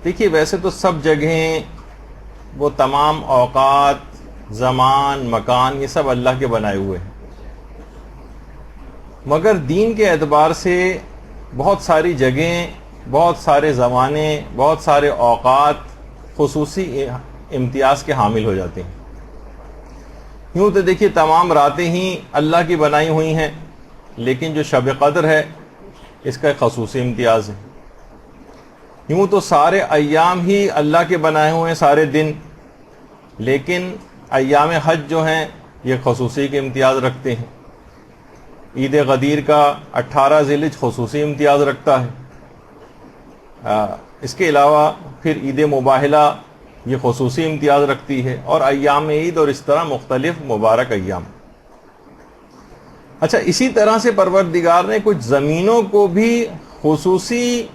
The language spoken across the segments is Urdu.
دیکھیے ویسے تو سب جگہیں وہ تمام اوقات، زمان، مکان، یہ سب اللہ کے بنائے ہوئے ہیں، مگر دین کے اعتبار سے بہت ساری جگہیں، بہت سارے زمانے، بہت سارے اوقات خصوصی امتیاز کے حامل ہو جاتے ہیں۔ یوں تو دیکھیے تمام راتیں ہی اللہ کی بنائی ہوئی ہیں، لیکن جو شب قدر ہے اس کا ایک خصوصی امتیاز ہے۔ یوں تو سارے ایام ہی اللہ کے بنائے ہوئے ہیں، سارے دن، لیکن ایام حج جو ہیں یہ خصوصی کے امتیاز رکھتے ہیں۔ عید غدیر کا 18 ذی الحجہ خصوصی امتیاز رکھتا ہے۔ اس کے علاوہ پھر عید مباہلہ یہ خصوصی امتیاز رکھتی ہے، اور ایام عید اور اس طرح مختلف مبارک ایام۔ اچھا، اسی طرح سے پروردگار نے کچھ زمینوں کو بھی خصوصی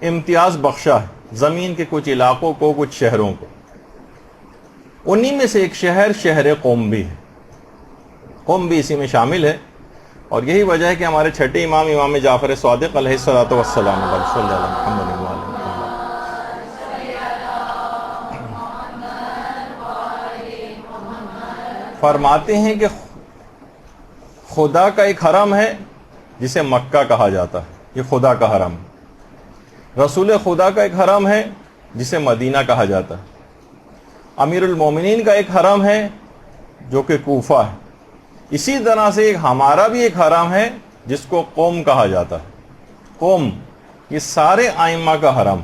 امتیاز بخشا ہے، زمین کے کچھ علاقوں کو، کچھ شہروں کو۔ انہی میں سے ایک شہر قم بھی ہے، قم بھی اسی میں شامل ہے، اور یہی وجہ ہے کہ ہمارے چھٹے امام، امام جعفر صادق علیہ الصلوۃ والسلام فرماتے ہیں کہ خدا کا ایک حرم ہے جسے مکہ کہا جاتا ہے، یہ خدا کا حرم ہے۔ رسول خدا کا ایک حرم ہے جسے مدینہ کہا جاتا ہے۔ امیر المومنین کا ایک حرم ہے جو کہ کوفہ ہے۔ اسی طرح سے ہمارا بھی ایک حرم ہے جس کو قم کہا جاتا ہے۔ قم یہ سارے ائمہ کا حرم۔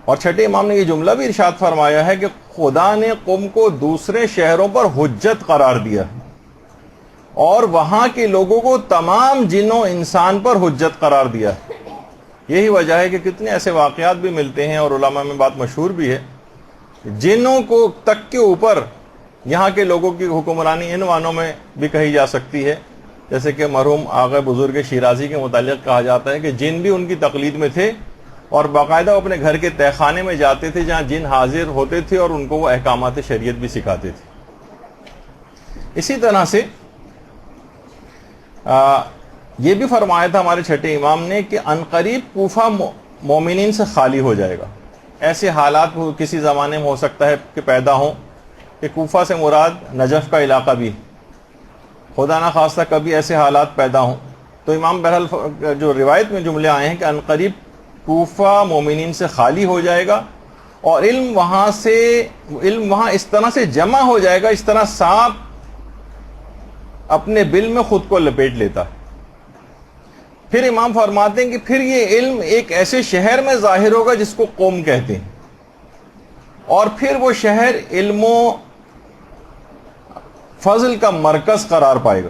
اور چھٹے امام نے یہ جملہ بھی ارشاد فرمایا ہے کہ خدا نے قم کو دوسرے شہروں پر حجت قرار دیا ہے، اور وہاں کے لوگوں کو تمام جن و انسان پر حجت قرار دیا ہے۔ یہی وجہ ہے کہ کتنے ایسے واقعات بھی ملتے ہیں، اور علماء میں بات مشہور بھی ہے، جنوں کو تک کے اوپر یہاں کے لوگوں کی حکمرانی ان معنوں میں بھی کہی جا سکتی ہے، جیسے کہ مرحوم آغا بزرگ شیرازی کے متعلق کہا جاتا ہے کہ جن بھی ان کی تقلید میں تھے، اور باقاعدہ وہ اپنے گھر کے تہہ خانے میں جاتے تھے جہاں جن حاضر ہوتے تھے، اور ان کو وہ احکامات شریعت بھی سکھاتے تھے۔ اسی طرح سے یہ بھی فرمایا تھا ہمارے چھٹے امام نے کہ عنقریب کوفہ مومنین سے خالی ہو جائے گا۔ ایسے حالات کسی زمانے میں ہو سکتا ہے کہ پیدا ہوں کہ کوفہ سے مراد نجف کا علاقہ بھی، خدا نہ خواستہ کبھی ایسے حالات پیدا ہوں تو امام بہرحال جو روایت میں جملے آئے ہیں کہ عنقریب کوفہ مومنین سے خالی ہو جائے گا، اور علم وہاں اس طرح سے جمع ہو جائے گا، اس طرح سانپ اپنے بل میں خود کو لپیٹ لیتا ہے۔ پھر امام فرماتے ہیں کہ پھر یہ علم ایک ایسے شہر میں ظاہر ہوگا جس کو قوم کہتے ہیں، اور پھر وہ شہر علم و فضل کا مرکز قرار پائے گا۔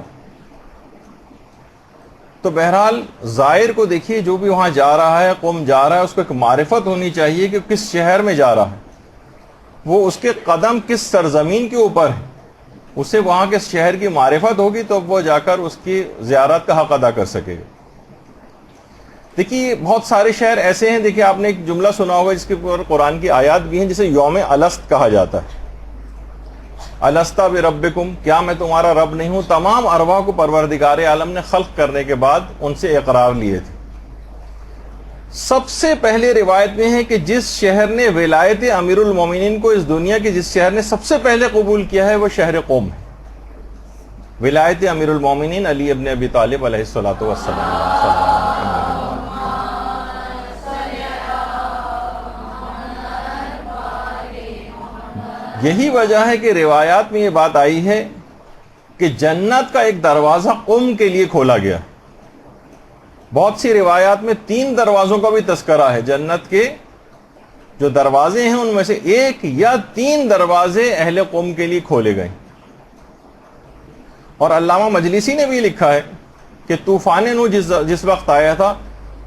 تو بہرحال زائر کو دیکھیے، جو بھی وہاں جا رہا ہے، قوم جا رہا ہے، اس کو ایک معرفت ہونی چاہیے کہ کس شہر میں جا رہا ہے، وہ اس کے قدم کس سرزمین کے اوپر ہے، اسے وہاں کے شہر کی معرفت ہوگی تو وہ جا کر اس کی زیارت کا حق ادا کر سکے گا۔ دیکھیے بہت سارے شہر ایسے ہیں، دیکھیے آپ نے ایک جملہ سنا ہوگا جس کے اوپر قرآن کی آیات بھی ہیں، جسے یوم الست کہا جاتا ہے۔ الست بربکم، کیا میں تمہارا رب نہیں ہوں؟ تمام ارواح کو پروردگار عالم نے خلق کرنے کے بعد ان سے اقرار لیے تھے۔ سب سے پہلے روایت میں ہے کہ جس شہر نے ولایت امیر المومنین کو اس دنیا کے جس شہر نے سب سے پہلے قبول کیا ہے وہ شہر قوم ہے۔ ولایت امیر المومنین علی ابن ابی طالب علیہ الصلوۃ والسلام۔ یہی وجہ ہے کہ روایات میں یہ بات آئی ہے کہ جنت کا ایک دروازہ قم کے لیے کھولا گیا۔ بہت سی روایات میں 3 دروازوں کا بھی تذکرہ ہے۔ جنت کے جو دروازے ہیں ان میں سے 1 یا 3 دروازے اہل قم کے لیے کھولے گئے۔ اور علامہ مجلسی نے بھی لکھا ہے کہ طوفان نوح جس وقت آیا تھا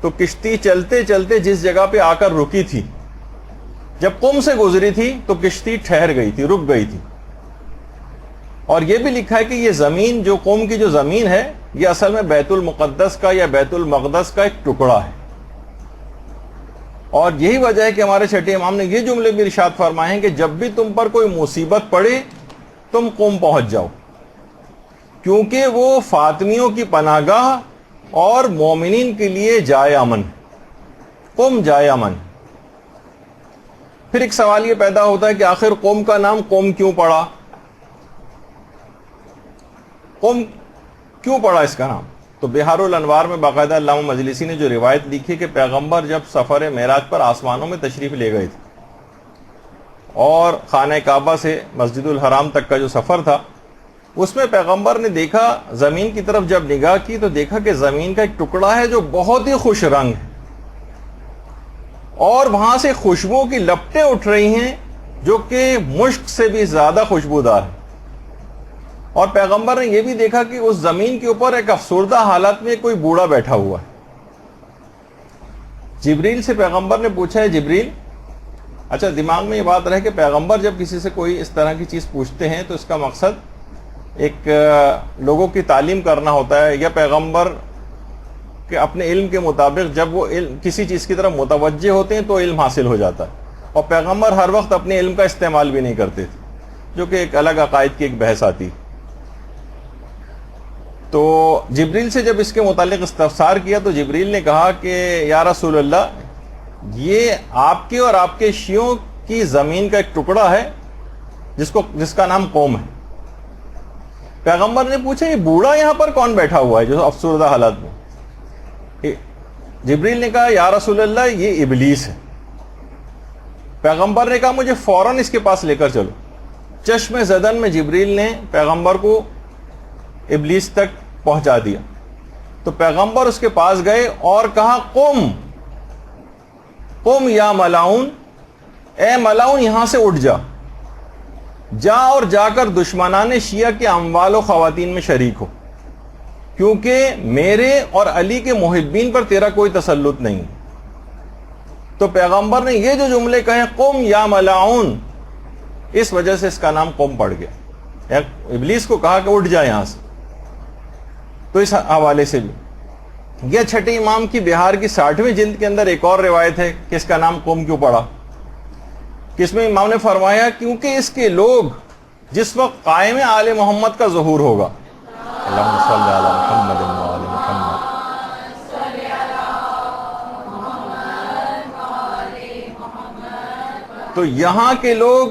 تو کشتی چلتے چلتے جس جگہ پہ آ کر رکی تھی، جب قم سے گزری تھی تو کشتی ٹھہر گئی تھی، رک گئی تھی۔ اور یہ بھی لکھا ہے کہ یہ زمین، جو قوم کی جو زمین ہے، یہ اصل میں بیت المقدس کا یا بیت المقدس کا ایک ٹکڑا ہے۔ اور یہی وجہ ہے کہ ہمارے چھٹے امام نے یہ جملے بھی ارشاد فرمائے ہیں کہ جب بھی تم پر کوئی مصیبت پڑے تم قم پہنچ جاؤ، کیونکہ وہ فاطمیوں کی پناہ گاہ اور مومنین کے لیے جائے امن، قم جائے امن۔ پھر ایک سوال یہ پیدا ہوتا ہے کہ آخر قوم کا نام قوم کیوں پڑا؟ قوم کیوں پڑا اس کا نام؟ تو بہار الانوار میں باقاعدہ علامہ مجلسی نے جو روایت لکھی کہ پیغمبر جب سفر معراج پر آسمانوں میں تشریف لے گئے تھے اور خانہ کعبہ سے مسجد الحرام تک کا جو سفر تھا، اس میں پیغمبر نے دیکھا، زمین کی طرف جب نگاہ کی تو دیکھا کہ زمین کا ایک ٹکڑا ہے جو بہت ہی خوش رنگ ہے، اور وہاں سے خوشبوؤں کی لپٹیں اٹھ رہی ہیں جو کہ مشک سے بھی زیادہ خوشبودار ہے۔ اور پیغمبر نے یہ بھی دیکھا کہ اس زمین کے اوپر ایک افسردہ حالت میں کوئی بوڑھا بیٹھا ہوا ہے۔ جبریل سے پیغمبر نے پوچھا، ہے جبریل، اچھا دماغ میں یہ بات رہے کہ پیغمبر جب کسی سے کوئی اس طرح کی چیز پوچھتے ہیں تو اس کا مقصد ایک لوگوں کی تعلیم کرنا ہوتا ہے، یا پیغمبر کہ اپنے علم کے مطابق جب وہ کسی چیز کی طرف متوجہ ہوتے ہیں تو علم حاصل ہو جاتا ہے، اور پیغمبر ہر وقت اپنے علم کا استعمال بھی نہیں کرتے تھے، جو کہ ایک الگ عقائد کی ایک بحث آتی۔ تو جبریل سے جب اس کے متعلق استفسار کیا تو جبریل نے کہا کہ یا رسول اللہ، یہ آپ کے اور آپ کے شیعوں کی زمین کا ایک ٹکڑا ہے جس کا نام قوم ہے۔ پیغمبر نے پوچھا، یہ بوڑھا یہاں پر کون بیٹھا ہوا ہے جو افسردہ حالت میں؟ جبریل نے کہا یا رسول اللہ، یہ ابلیس ہے۔ پیغمبر نے کہا مجھے فوراً اس کے پاس لے کر چلو۔ چشم زدن میں جبریل نے پیغمبر کو ابلیس تک پہنچا دیا، تو پیغمبر اس کے پاس گئے اور کہا قم قم یا ملاؤن، اے ملاؤن یہاں سے اٹھ جا اور جا کر دشمنان شیعہ کے اموال و خواتین میں شریک ہو، کیونکہ میرے اور علی کے محبین پر تیرا کوئی تسلط نہیں۔ تو پیغمبر نے یہ جو جملے کہے قم یا ملاؤن، اس وجہ سے اس کا نام قوم پڑ گیا۔ ابلیس کو کہا کہ اٹھ جا یہاں سے۔ تو اس حوالے سے بھی یہ چھٹے امام کی بہار کی 60ویں جلد کے اندر ایک اور روایت ہے کہ اس کا نام قوم کیوں پڑا، کہ اس میں امام نے فرمایا کیونکہ اس کے لوگ جس وقت قائم آل محمد کا ظہور ہوگا، اللہم صلی علی محمد و آل محمد، تو یہاں کے لوگ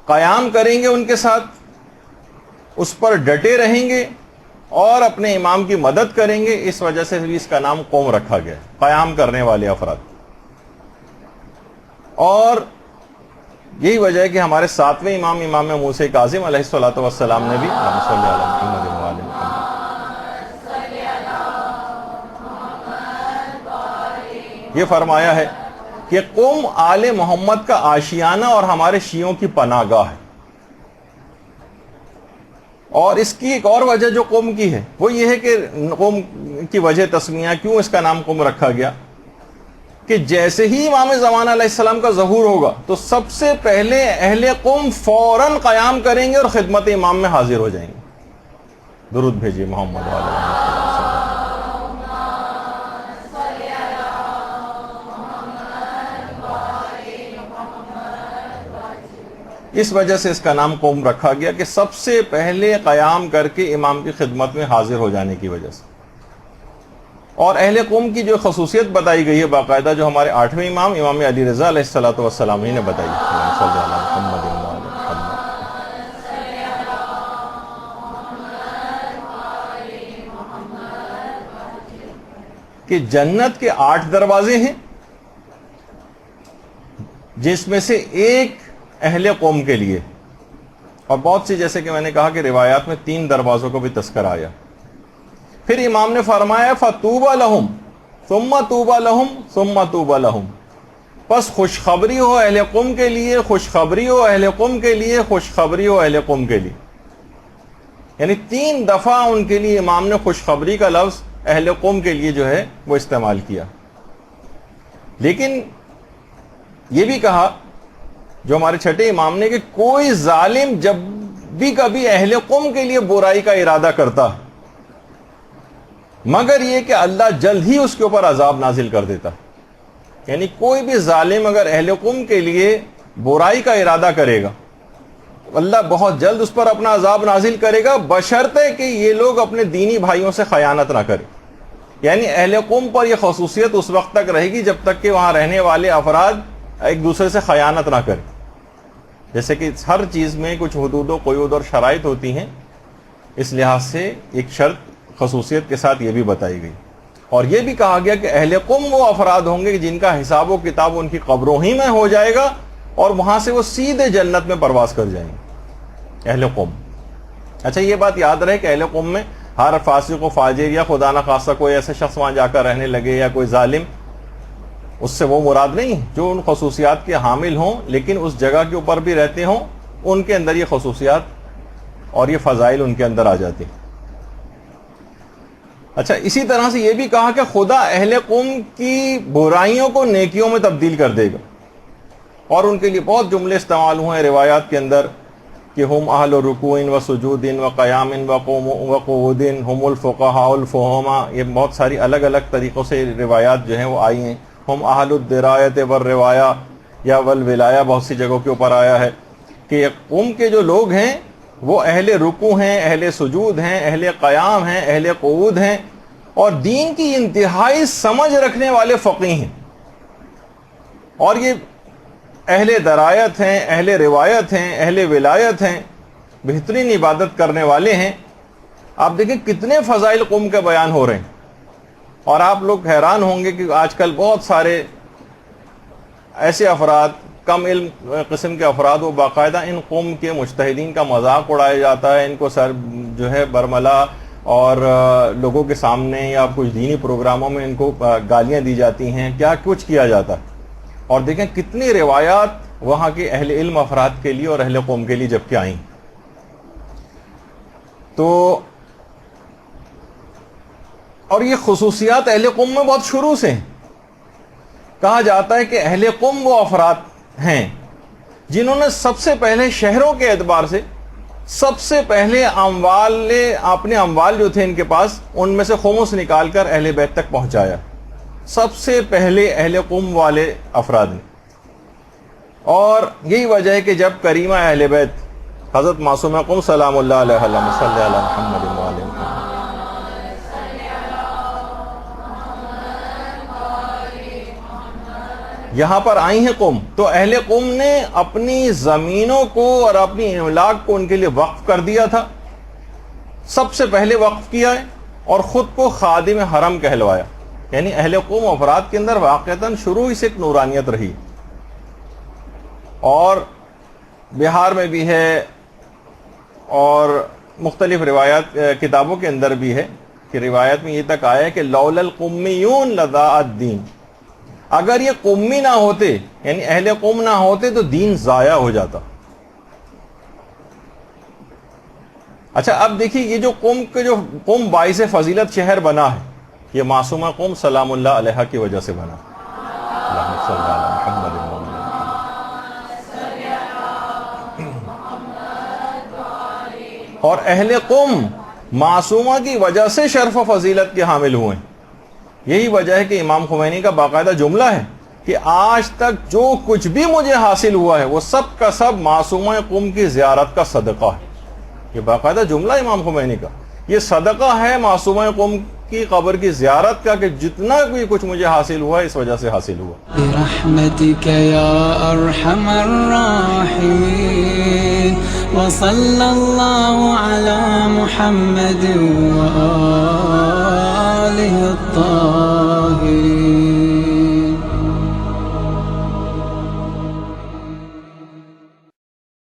قیام کریں گے ان کے ساتھ، اس پر ڈٹے رہیں گے اور اپنے امام کی مدد کریں گے۔ اس وجہ سے بھی اس کا نام قوم رکھا گیا، قیام کرنے والے افراد۔ اور یہی وجہ ہے کہ ہمارے 7ویں امام، امام موسیٰ کاظم علیہ الصلوۃ والسلام نے بھی اللہم صلی علی محمد و آل محمد یہ فرمایا ہے کہ قوم آل محمد کا آشیانہ اور ہمارے شیعوں کی پناہ گاہ ہے۔ اور اس کی ایک اور وجہ جو قوم کی ہے وہ یہ ہے کہ قوم کی وجہ تسمیہ کیوں اس کا نام قوم رکھا گیا، کہ جیسے ہی امام زمانہ علیہ السلام کا ظہور ہوگا تو سب سے پہلے اہل قوم فوراً قیام کریں گے اور خدمت امام میں حاضر ہو جائیں گے۔ درود بھیجیے محمد و آل محمد۔ اس وجہ سے اس کا نام قوم رکھا گیا کہ سب سے پہلے قیام کر کے امام کی خدمت میں حاضر ہو جانے کی وجہ سے۔ اور اہل قوم کی جو خصوصیت بتائی گئی ہے باقاعدہ، جو ہمارے 8ویں امام امام علی رضا علیہ الصلوۃ والسلام نے بتائی، صلی اللہ علیہ محمد و آل محمد، کہ جنت کے 8 دروازے ہیں، جس میں سے ایک اہل قوم کے لیے، اور بہت سی جیسے کہ میں نے کہا کہ روایات میں 3 دروازوں کو بھی تذکر آیا۔ پھر امام نے فرمایا فَطُوبَى لَهُمْ ثُمَّ طُوبَى لَهُمْ ثُمَّ طُوبَى لَهُمْ، پس خوشخبری ہو اہل قوم کے لیے، خوشخبری ہو اہل قوم کے لیے، خوشخبری ہو اہل قوم کے لیے۔ یعنی 3 دفعہ ان کے لیے امام نے خوشخبری کا لفظ اہل قوم کے لیے جو ہے وہ استعمال کیا۔ لیکن یہ بھی کہا جو ہمارے چھٹے امام نے کہ کوئی ظالم جب بھی کبھی اہل قوم کے لیے برائی کا ارادہ کرتا مگر یہ کہ اللہ جلد ہی اس کے اوپر عذاب نازل کر دیتا۔ یعنی کوئی بھی ظالم اگر اہل قوم کے لیے برائی کا ارادہ کرے گا، اللہ بہت جلد اس پر اپنا عذاب نازل کرے گا، بشرطے کہ یہ لوگ اپنے دینی بھائیوں سے خیانت نہ کریں۔ یعنی اہل قوم پر یہ خصوصیت اس وقت تک رہے گی جب تک کہ وہاں رہنے والے افراد ایک دوسرے سے خیانت نہ کریں. جیسے کہ ہر چیز میں کچھ حدود و قیود اور شرائط ہوتی ہیں، اس لحاظ سے ایک شرط خصوصیت کے ساتھ یہ بھی بتائی گئی. اور یہ بھی کہا گیا کہ اہل قم وہ افراد ہوں گے جن کا حساب و کتاب ان کی قبروں ہی میں ہو جائے گا اور وہاں سے وہ سیدھے جنت میں پرواز کر جائیں گے. اہل قم. اچھا یہ بات یاد رہے کہ اہل قم میں ہر فاسق و فاجر یا خدا نخواستہ کوئی ایسے شخص وہاں جا کر رہنے لگے یا کوئی ظالم، اس سے وہ مراد نہیں جو ان خصوصیات کے حامل ہوں لیکن اس جگہ کے اوپر بھی رہتے ہوں، ان کے اندر یہ خصوصیات اور یہ فضائل ان کے اندر آ جاتے ہیں. اچھا اسی طرح سے یہ بھی کہا کہ خدا اہل قوم کی برائیوں کو نیکیوں میں تبدیل کر دے گا، اور ان کے لیے بہت جملے استعمال ہوئے ہیں روایات کے اندر کہ ہم اہل رکوع و سجود و قیام و قعود ہم الفقہاء الفہما. یہ بہت ساری الگ الگ طریقوں سے روایات جو ہیں وہ آئی ہیں. ہم اہل الدرایت والروایا یا والولایا بہت سی جگہوں کے اوپر آیا ہے کہ قوم کے جو لوگ ہیں وہ اہل رکوع ہیں، اہل سجود ہیں، اہل قیام ہیں، اہل قعود ہیں، اور دین کی انتہائی سمجھ رکھنے والے فقیہ ہیں، اور یہ اہل درایت ہیں، اہل روایت ہیں، اہل ولایت ہیں، بہترین عبادت کرنے والے ہیں. آپ دیکھیں کتنے فضائل قوم کے بیان ہو رہے ہیں، اور آپ لوگ حیران ہوں گے کہ آج کل بہت سارے ایسے افراد، کم علم قسم کے افراد، وہ باقاعدہ ان قوم کے مجتہدین کا مذاق اڑایا جاتا ہے، ان کو سر جو ہے برملا اور لوگوں کے سامنے یا کچھ دینی پروگراموں میں ان کو گالیاں دی جاتی ہیں، کیا کچھ کیا جاتا ہے. اور دیکھیں کتنی روایات وہاں کے اہل علم افراد کے لیے اور اہل قوم کے لیے جب کہ آئیں. تو اور یہ خصوصیات اہل قوم میں بہت شروع سے ہیں. کہا جاتا ہے کہ اہل قوم وہ افراد ہیں جنہوں نے سب سے پہلے شہروں کے اعتبار سے سب سے پہلے اپنے اموال جو تھے ان کے پاس ان میں سے خمس نکال کر اہل بیت تک پہنچایا. سب سے پہلے اہل قوم والے افراد نے. اور یہی وجہ ہے کہ جب کریمہ اہل بیت حضرت معصومہ قم سلام اللہ علیہ وسلم صلی اللہ محمد وعلیہ محمد یہاں پر آئی ہیں قوم، تو اہل قوم نے اپنی زمینوں کو اور اپنی املاک کو ان کے لیے وقف کر دیا تھا. سب سے پہلے وقف کیا ہے اور خود کو خادم حرم کہلوایا. یعنی اہل قوم افراد کے اندر واقعتاً شروع ہی سے ایک نورانیت رہی، اور بہار میں بھی ہے اور مختلف روایات کتابوں کے اندر بھی ہے کہ روایت میں یہ تک آیا ہے کہ لولا القمیون لضاع الدین. اگر یہ قومی نہ ہوتے، یعنی اہل قوم نہ ہوتے، تو دین ضائع ہو جاتا. اچھا اب دیکھیے یہ جو قوم باعث فضیلت شہر بنا ہے، یہ معصومہ قوم سلام اللہ علیہ کی وجہ سے بنا. اللہم صلی علی محمد وعلی محمد. اور اہل قوم معصومہ کی وجہ سے شرف و فضیلت کے حامل ہوئے. یہی وجہ ہے کہ امام خمینی کا باقاعدہ جملہ ہے کہ آج تک جو کچھ بھی مجھے حاصل ہوا ہے وہ سب کا سب معصومہ قوم کی زیارت کا صدقہ ہے. یہ باقاعدہ جملہ امام خمینی کا، یہ صدقہ ہے معصومہ قوم کی قبر کی زیارت کا، کہ جتنا بھی کچھ مجھے حاصل ہوا اس وجہ سے حاصل ہوا. برحمتک یا ارحم الراحمین وصلی اللہ علی محمد وآلہ الطاہرین.